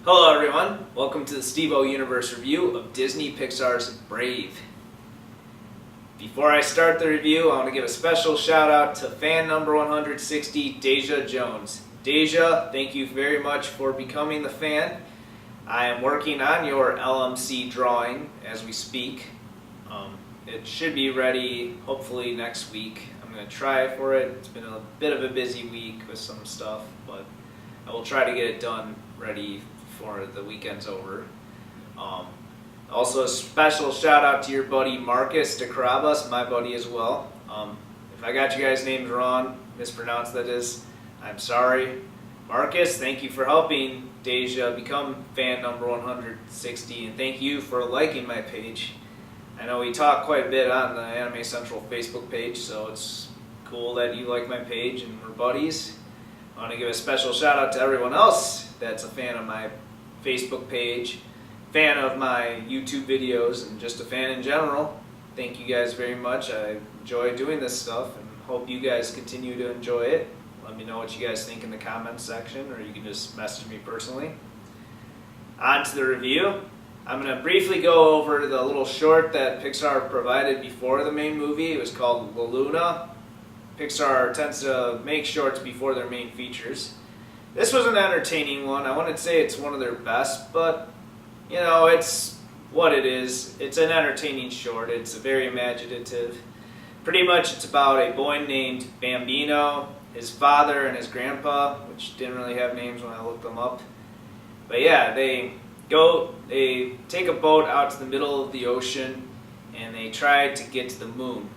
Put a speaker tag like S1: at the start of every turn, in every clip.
S1: Hello everyone, welcome to the STVO Universe review of Disney-Pixar's Brave. Before I start the review, I want to give a special shout out to fan number 160, Deja Jones. Deja, thank you very much for becoming the fan. I am working on your LMC drawing as we speak. It should be ready hopefully next week. I'm going to try for it. It's been a bit of a busy week with some stuff, but I will try to get it done ready before the weekend's over. Also a special shout out to your buddy Marcus DeCarabas, my buddy as well. If I got you guys' names wrong, mispronounced that is, I'm sorry. Marcus, thank you for helping Deja become fan number 160, and thank you for liking my page. I know we talk quite a bit on the Anime Central Facebook page, so it's cool that you like my page and we're buddies. I want to give a special shout out to everyone else that's a fan of my Facebook page, fan of my YouTube videos, and just a fan in general. Thank you guys very much. I enjoy doing this stuff and hope you guys continue to enjoy it. Let me know what you guys think in the comments section, or you can just message me personally. On to the review. I'm going to briefly go over the little short that Pixar provided before the main movie. It was called La Luna. Pixar tends to make shorts before their main features. This was an entertaining one. I wouldn't say it's one of their best, but you know, it's what it is. It's an entertaining short. It's very imaginative. Pretty much it's about a boy named Bambino, his father and his grandpa, which didn't really have names when I looked them up. But yeah, they take a boat out to the middle of the ocean and they try to get to the moon.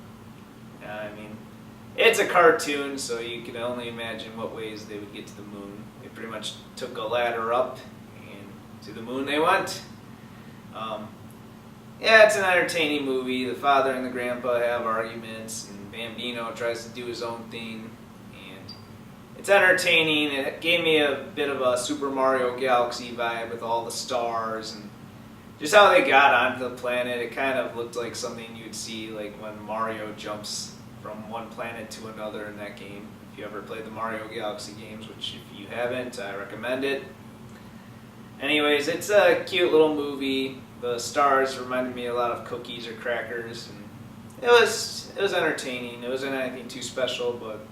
S1: I mean, it's a cartoon, so you can only imagine what ways they would get to the moon. They pretty much took a ladder up and to the moon they went. Yeah, it's an entertaining movie. The father and the grandpa have arguments and Bambino tries to do his own thing. It's entertaining. It gave me a bit of a Super Mario Galaxy vibe with all the stars and just how they got onto the planet. It kind of looked like something you'd see like when Mario jumps from one planet to another in that game. If you ever played the Mario Galaxy games, which if you haven't, I recommend it. Anyways, it's a cute little movie. The stars reminded me a lot of cookies or crackers, and it was entertaining. It wasn't anything too special, but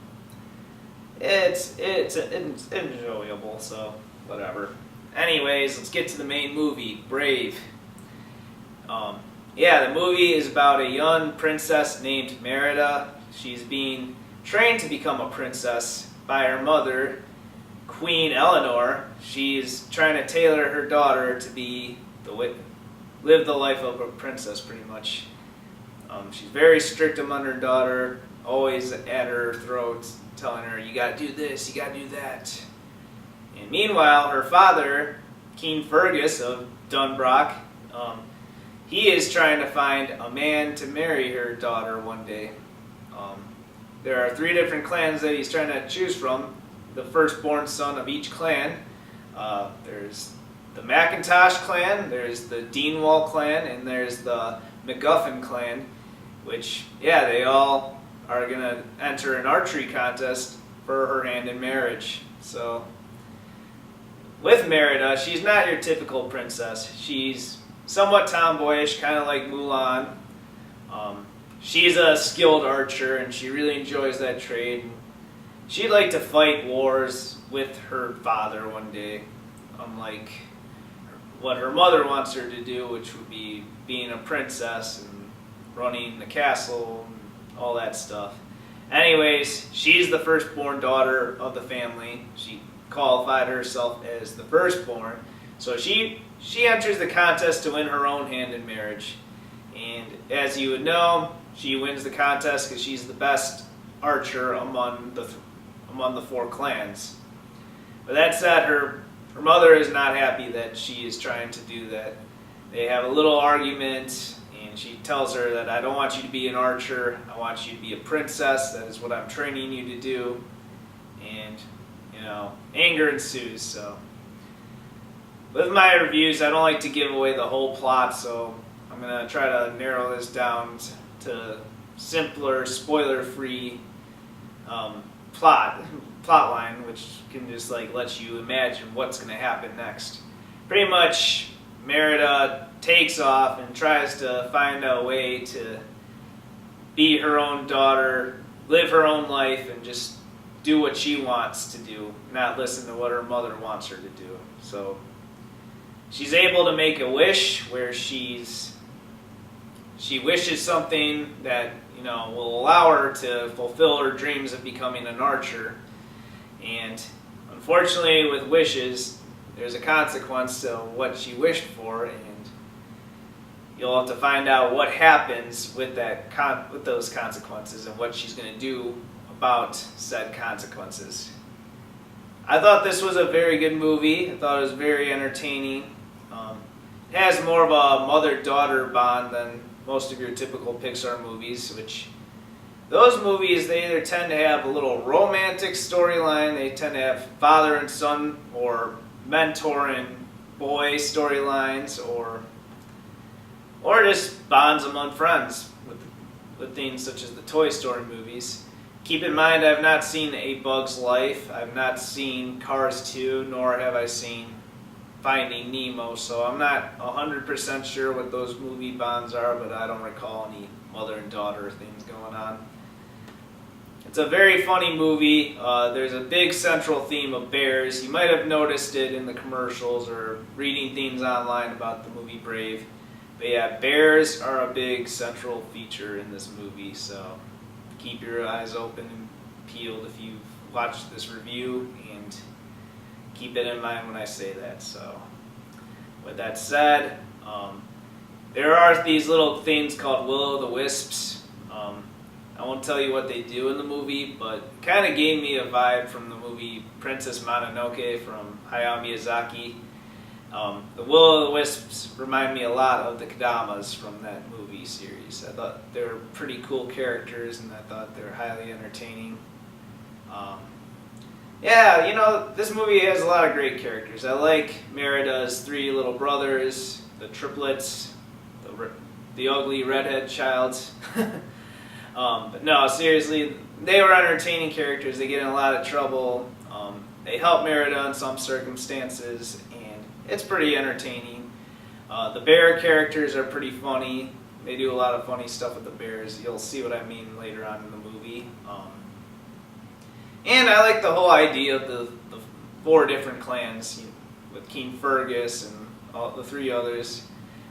S1: it's enjoyable, so whatever. Anyways, let's get to the main movie, Brave. Yeah, the movie is about a young princess named Merida. She's being trained to become a princess by her mother, Queen Eleanor. She's trying to tailor her daughter to be live the life of a princess, pretty much. She's very strict on her daughter, always at her throat, telling her, you gotta do this, you gotta do that. And meanwhile, her father, King Fergus of Dunbrock, he is trying to find a man to marry her daughter one day. There are 3 different clans that he's trying to choose from. The firstborn son of each clan. There's the Macintosh clan, there's the Deanwall clan, and there's the MacGuffin clan, which, yeah, they all are going to enter an archery contest for her hand in marriage. So, with Merida, she's not your typical princess. She's somewhat tomboyish, kind of like Mulan. She's a skilled archer, and she really enjoys that trade. She'd like to fight wars with her father one day, unlike what her mother wants her to do, which would be being a princess and running the castle, all that stuff. Anyways, she's the firstborn daughter of the family. She qualified herself as the firstborn. So she enters the contest to win her own hand in marriage. And as you would know, she wins the contest because she's the best archer among the 4 clans. But that said, her mother is not happy that she is trying to do that. They have a little argument. And she tells her that I don't want you to be an archer, I want you to be a princess, that is what I'm training you to do. And, you know, anger ensues. So, with my reviews, I don't like to give away the whole plot, so I'm going to try to narrow this down to simpler, spoiler-free plot line, which can just like let you imagine what's going to happen next. pretty much Merida takes off and tries to find a way to be her own daughter, live her own life, and just do what she wants to do, not listen to what her mother wants her to do. So she's able to make a wish where she wishes something that, you know, will allow her to fulfill her dreams of becoming an archer. And unfortunately, with wishes, there's a consequence to what she wished for, and you'll have to find out what happens with with those consequences and what she's going to do about said consequences. I thought this was a very good movie. I thought it was very entertaining. It has more of a mother-daughter bond than most of your typical Pixar movies, which those movies, they either tend to have a little romantic storyline, they tend to have father and son or mentor and boy storylines, or just bonds among friends with things such as the Toy Story movies. Keep in mind, I have not seen A Bug's Life, I have not seen Cars 2, nor have I seen Finding Nemo, so I'm not 100% sure what those movie bonds are, but I don't recall any mother and daughter things going on. It's a very funny movie. There's a big central theme of bears. You might have noticed it in the commercials or reading things online about the movie Brave. But yeah, bears are a big central feature in this movie, so keep your eyes open and peeled if you've watched this review, and keep it in mind when I say that. So with that said, there are these little things called will-o'-the-wisps. I won't tell you what they do in the movie, but it kind of gave me a vibe from the movie Princess Mononoke from Hayao Miyazaki. The will-o'-the-wisps remind me a lot of the Kadamas from that movie series. I thought they were pretty cool characters, and I thought they were highly entertaining. Yeah, you know, this movie has a lot of great characters. I like Merida's three little brothers, the triplets, the ugly redhead child. But no, seriously, they were entertaining characters. They get in a lot of trouble. They help Merida in some circumstances, and it's pretty entertaining. The bear characters are pretty funny. They do a lot of funny stuff with the bears. You'll see what I mean later on in the movie. And I like the whole idea of the four different clans, with King Fergus and all the three others.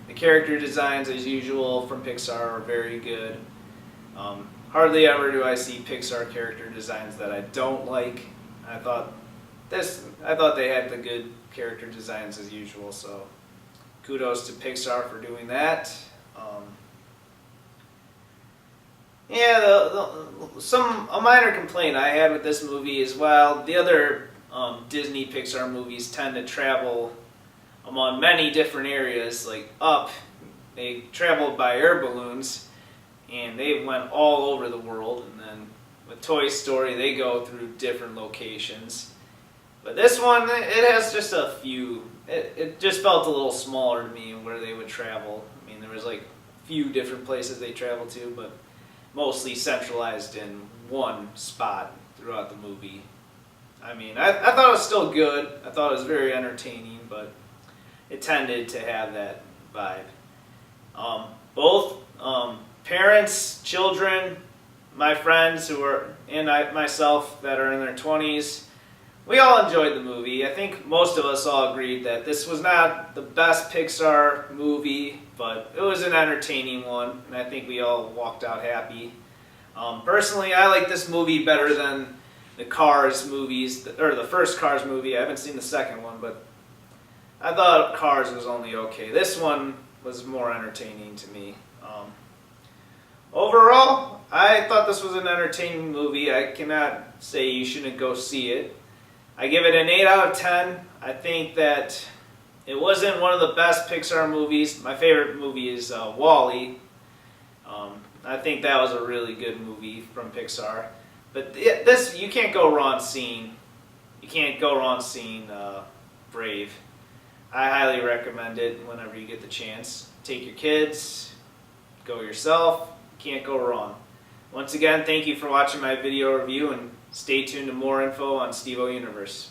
S1: The character designs, as usual, from Pixar are very good. Hardly ever do I see Pixar character designs that I don't like. I thought they had the good character designs as usual, so kudos to Pixar for doing that. Yeah, a minor complaint I had with this movie is, while the other Disney-Pixar movies tend to travel among many different areas, like Up, they traveled by air balloons, and they went all over the world, and then with Toy Story, they go through different locations. But this one, it has just a few. It just felt a little smaller to me where they would travel. I mean, there was like a few different places they traveled to, but mostly centralized in one spot throughout the movie. I mean, I thought it was still good. I thought it was very entertaining, but it tended to have that vibe. Both parents, children, my friends myself that are in their 20s, we all enjoyed the movie. I think most of us all agreed that this was not the best Pixar movie, but it was an entertaining one, and I think we all walked out happy. Personally, I like this movie better than the Cars movies, or the first Cars movie. I haven't seen the second one, but I thought Cars was only okay. This one was more entertaining to me. Overall, I thought this was an entertaining movie. I cannot say you shouldn't go see it. I give it an 8 out of 10. I think that it wasn't one of the best Pixar movies. My favorite movie is WALL-E. I think that was a really good movie from Pixar. But this, you can't go wrong seeing. You can't go wrong seeing Brave. I highly recommend it whenever you get the chance. Take your kids, go yourself. Can't go wrong. Once again, thank you for watching my video review, and stay tuned to more info on STVO Universe.